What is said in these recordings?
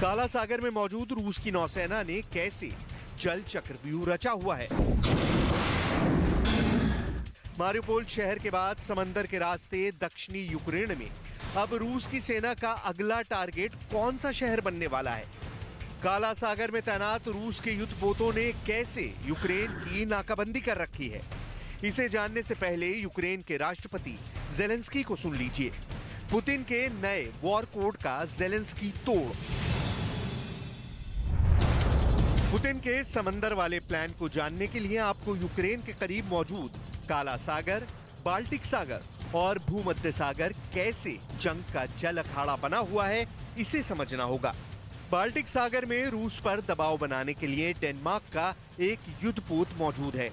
काला सागर में मौजूद रूस की नौसेना ने कैसे जल चक्रव्यूह रचा हुआ है। मारिउपोल शहर के बाद समंदर के रास्ते दक्षिणी यूक्रेन में अब रूस की सेना का अगला टारगेट कौन सा शहर बनने वाला है। काला सागर में तैनात रूस के युद्धपोतों ने कैसे यूक्रेन की नाकाबंदी कर रखी है, इसे जानने से पहले यूक्रेन के राष्ट्रपति ज़ेलेंस्की को सुन लीजिए। पुतिन के नए वॉर कोड का ज़ेलेंस्की तोड़। पुतिन के समंदर वाले प्लान को जानने के लिए आपको यूक्रेन के करीब मौजूद काला सागर, बाल्टिक सागर और भूमध्य सागर कैसे जंग का जल अखाड़ा बना हुआ है, इसे समझना होगा। बाल्टिक सागर में रूस पर दबाव बनाने के लिए डेनमार्क का एक युद्धपोत मौजूद है।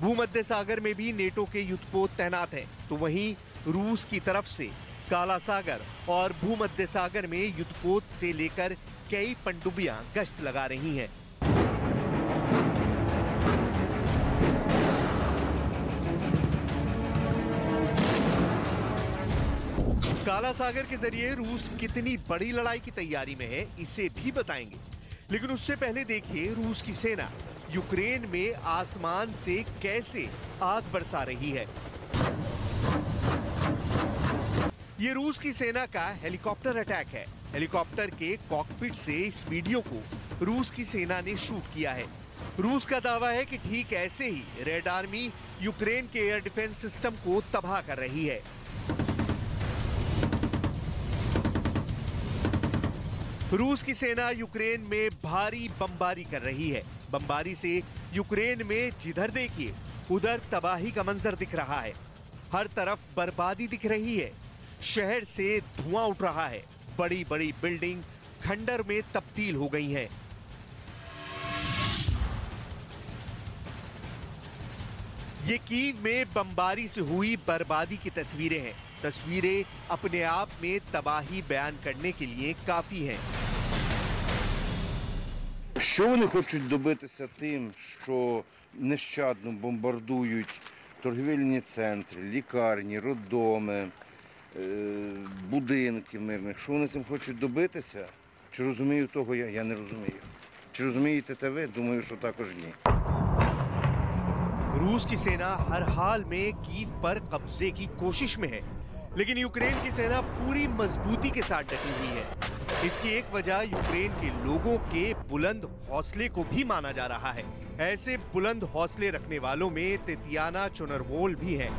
भूमध्य सागर में भी नेटो के युद्धपोत तैनात हैं, तो वहीं रूस की तरफ से काला सागर और भूमध्य सागर में युद्धपोत से लेकर कई पनडुब्बियां गश्त लगा रही हैं। काला सागर के जरिए रूस कितनी बड़ी लड़ाई की तैयारी में है, इसे भी बताएंगे। लेकिन उससे पहले देखिए रूस की सेना यूक्रेन में आसमान से कैसे आग बरसा रही है। ये रूस की सेना का हेलीकॉप्टर अटैक है। हेलीकॉप्टर के कॉकपिट से इस वीडियो को रूस की सेना ने शूट किया है। रूस का दावा है कि ठीक ऐसे ही रेड आर्मी यूक्रेन के एयर डिफेंस सिस्टम को तबाह कर रही है। रूस की सेना यूक्रेन में भारी बमबारी कर रही है। बमबारी से यूक्रेन में जिधर देखिए उधर तबाही का मंजर दिख रहा है। हर तरफ बर्बादी दिख रही है। शहर से धुआं उठ रहा है। बड़ी बड़ी बिल्डिंग खंडर में तब्दील हो गई हैं। ये कीव में बमबारी से हुई बर्बादी की तस्वीरें हैं। तस्वीरें अपने आप में तबाही बयान करने के लिए काफी हैं। Що вони хочуть добитися тим, що нещадно бомбардують торгівельні центри, лікарні, роддоми, будинки мирних? Що вони цим хочуть добитися? Чи розумію того я не розумію. Чи розумієте те ви? Думаю, що також ні. रूस की सेना हर हाल में कीव पर कब्जे की कोशिश में है, लेकिन यूक्रेन की सेना पूरी मजबूती के साथ डटी हुई है। इसकी एक वजह यूक्रेन के लोगों के बुलंद हौसले को भी माना जा रहा है। ऐसे बुलंद हौसले रखने वालों में तितियाना चोर्नोवोल भी हैं।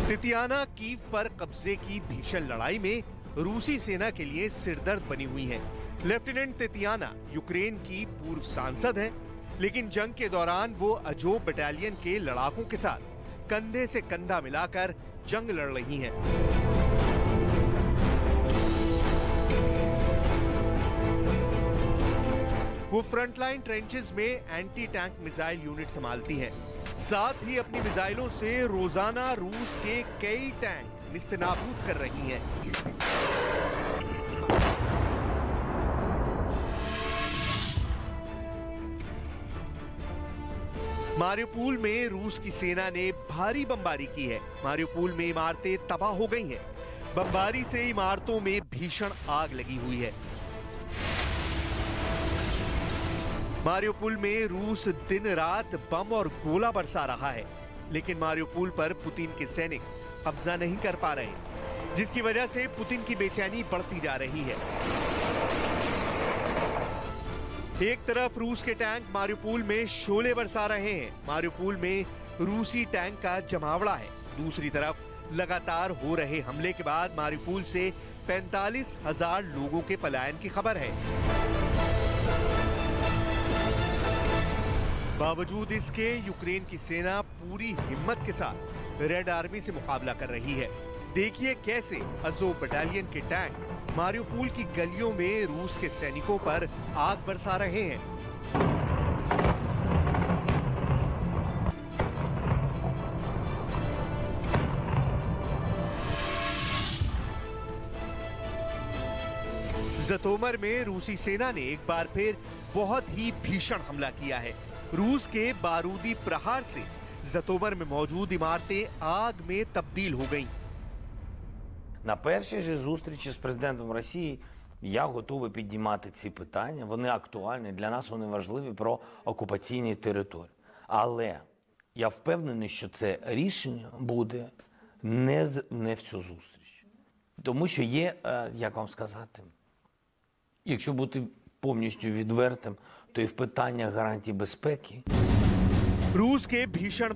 तितियाना कीव पर कब्जे की भीषण लड़ाई में रूसी सेना के लिए सिरदर्द बनी हुई हैं। लेफ्टिनेंट तितियाना यूक्रेन की पूर्व सांसद हैं, लेकिन जंग के दौरान वो अजोव बटालियन के लड़ाकों के साथ कंधे से कंधा मिलाकर जंग लड़ रही हैं। वो फ्रंटलाइन ट्रेंचेस में एंटी टैंक मिसाइल यूनिट संभालती हैं। साथ ही अपनी मिसाइलों से रोजाना रूस के कई टैंक निस्तेनाबूद कर रही हैं। मारिउपोल में रूस की सेना ने भारी बमबारी की है। मारिउपोल में इमारतें तबाह हो गई हैं। बमबारी से इमारतों में भीषण आग लगी हुई है। मारिउपोल में रूस दिन रात बम और गोला बरसा रहा है, लेकिन मारिउपोल पर पुतिन के सैनिक कब्जा नहीं कर पा रहे, जिसकी वजह से पुतिन की बेचैनी बढ़ती जा रही है। एक तरफ रूस के टैंक मारिउपोल में शोले बरसा रहे हैं। मारिउपोल में रूसी टैंक का जमावड़ा है। दूसरी तरफ लगातार हो रहे हमले के बाद मारिउपोल से 45,000 लोगों के पलायन की खबर है। बावजूद इसके यूक्रेन की सेना पूरी हिम्मत के साथ रेड आर्मी से मुकाबला कर रही है। देखिए कैसे अजोव बटालियन के टैंक मारिउपोल की गलियों में रूस के सैनिकों पर आग बरसा रहे हैं। ज़तोमर में रूसी सेना ने एक बार फिर बहुत ही भीषण हमला किया है। रूस के बारूदी प्रहार से ज़तोमर में मौजूद इमारतें आग में तब्दील हो गईं। На першій же зустрічі з президентом Росії я готовий піднімати ці питання. Вони актуальні, для нас вони важливі, про окупаційні території. Але я впевнений, що це рішення буде не в цю зустріч. Тому що є, як вам сказати, якщо бути повністю відвертим, то і в питаннях гарантій безпеки. रूस के भीषण